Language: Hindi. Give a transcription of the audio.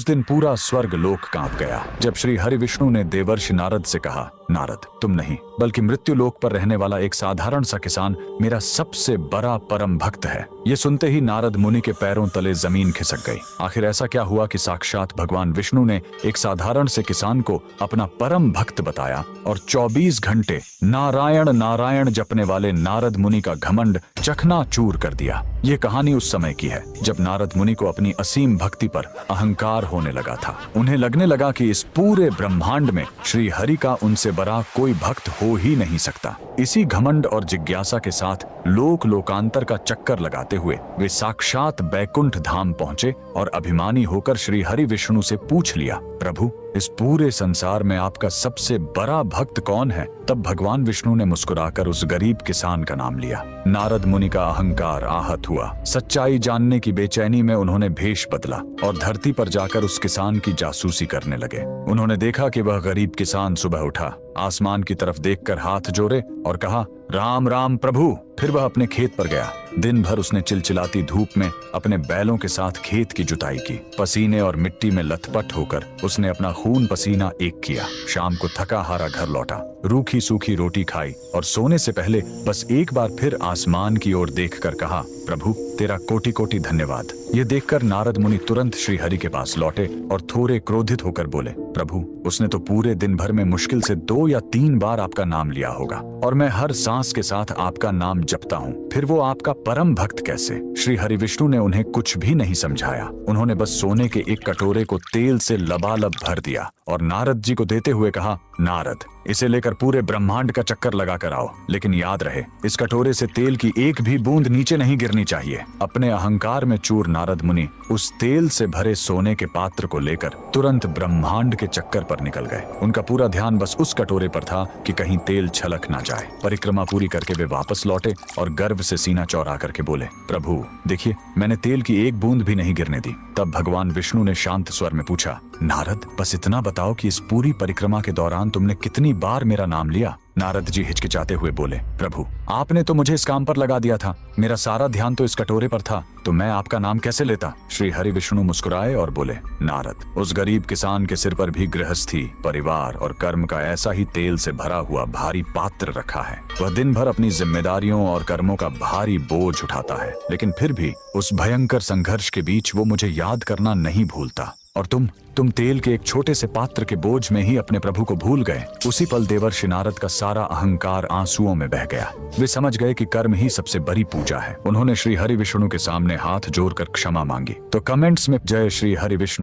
उस दिन पूरा स्वर्ग लोक कांप गया जब श्री हरि विष्णु ने देवर्षि नारद से कहा, नारद, तुम नहीं बल्कि मृत्यु लोक पर रहने वाला एक साधारण सा किसान मेरा सबसे बड़ा परम भक्त है। ये सुनते ही नारद मुनि के पैरों तले जमीन खिसक गई। आखिर ऐसा क्या हुआ कि साक्षात भगवान विष्णु ने एक साधारण से किसान को अपना परम भक्त बताया और 24 घंटे नारायण नारायण जपने वाले नारद मुनि का घमंड चकनाचूर कर दिया। ये कहानी उस समय की है जब नारद मुनि को अपनी असीम भक्ति पर अहंकार होने लगा था। उन्हें लगने लगा कि इस पूरे ब्रह्मांड में श्री हरि का उनसे बड़ा कोई भक्त हो ही नहीं सकता। इसी घमंड और जिज्ञासा के साथ लोक लोकांतर का चक्कर लगाते हुए वे साक्षात बैकुंठ धाम पहुंचे और अभिमानी होकर श्री हरि विष्णु से पूछ लिया, प्रभु, इस पूरे संसार में आपका सबसे बड़ा भक्त कौन है? तब भगवान विष्णु ने मुस्कुराकर उस गरीब किसान का नाम लिया। नारद मुनि का अहंकार आहत हुआ। सच्चाई जानने की बेचैनी में उन्होंने भेष बदला और धरती पर जाकर उस किसान की जासूसी करने लगे। उन्होंने देखा कि वह गरीब किसान सुबह उठा, आसमान की तरफ देखकर हाथ जोड़े और कहा, राम राम प्रभु। फिर वह अपने खेत पर गया। दिन भर उसने चिलचिलाती धूप में अपने बैलों के साथ खेत की जुताई की। पसीने और मिट्टी में लथपथ होकर उसने अपना खून पसीना एक किया। शाम को थका हारा घर लौटा, रूखी सूखी रोटी खाई और सोने से पहले बस एक बार फिर आसमान की ओर देखकर कहा, प्रभु, तेरा कोटि कोटि धन्यवाद। ये देखकर नारद मुनि तुरंत श्री हरि के पास लौटे और थोड़े क्रोधित होकर बोले, प्रभु, उसने तो पूरे दिन भर में मुश्किल से 2 या 3 बार आपका नाम लिया होगा और मैं हर सांस के साथ आपका नाम जपता हूँ, फिर वो आपका परम भक्त कैसे? श्री हरि विष्णु ने उन्हें कुछ भी नहीं समझाया। उन्होंने बस सोने के एक कटोरे को तेल से लबालब भर दिया और नारद जी को देते हुए कहा, नारद, इसे लेकर पूरे ब्रह्मांड का चक्कर लगा कर आओ, लेकिन याद रहे, इस कटोरे से तेल की एक भी बूंद नीचे नहीं गिरनी चाहिए। अपने अहंकार में चूर नारद मुनि उस तेल से भरे सोने के पात्र को लेकर तुरंत ब्रह्मांड के चक्कर पर निकल गए। उनका पूरा ध्यान बस उस कटोरे पर था कि कहीं तेल छलक ना जाए। परिक्रमा पूरी करके वे वापस लौटे और गर्व से सीना चौड़ा करके बोले, प्रभु, देखिए, मैंने तेल की एक बूंद भी नहीं गिरने दी। तब भगवान विष्णु ने शांत स्वर में पूछा, नारद, बस इतना बताओ कि इस पूरी परिक्रमा के दौरान तुमने कितनी बार मेरा नाम लिया? नारद जी हिचकिचाते हुए बोले, प्रभु, आपने तो मुझे इस काम पर लगा दिया था, मेरा सारा ध्यान तो इस कटोरे पर था, तो मैं आपका नाम कैसे लेता? श्री हरि विष्णु मुस्कुराए और बोले, नारद, उस गरीब किसान के सिर पर भी गृहस्थी, परिवार और कर्म का ऐसा ही तेल से भरा हुआ भारी पात्र रखा है। वह दिन भर अपनी जिम्मेदारियों और कर्मों का भारी बोझ उठाता है, लेकिन फिर भी उस भयंकर संघर्ष के बीच वो मुझे याद करना नहीं भूलता। और तुम तेल के एक छोटे से पात्र के बोझ में ही अपने प्रभु को भूल गए। उसी पल देवर्षि नारद का सारा अहंकार आंसुओं में बह गया। वे समझ गए कि कर्म ही सबसे बड़ी पूजा है। उन्होंने श्री हरि विष्णु के सामने हाथ जोड़कर क्षमा मांगी। तो कमेंट्स में जय श्री हरि विष्णु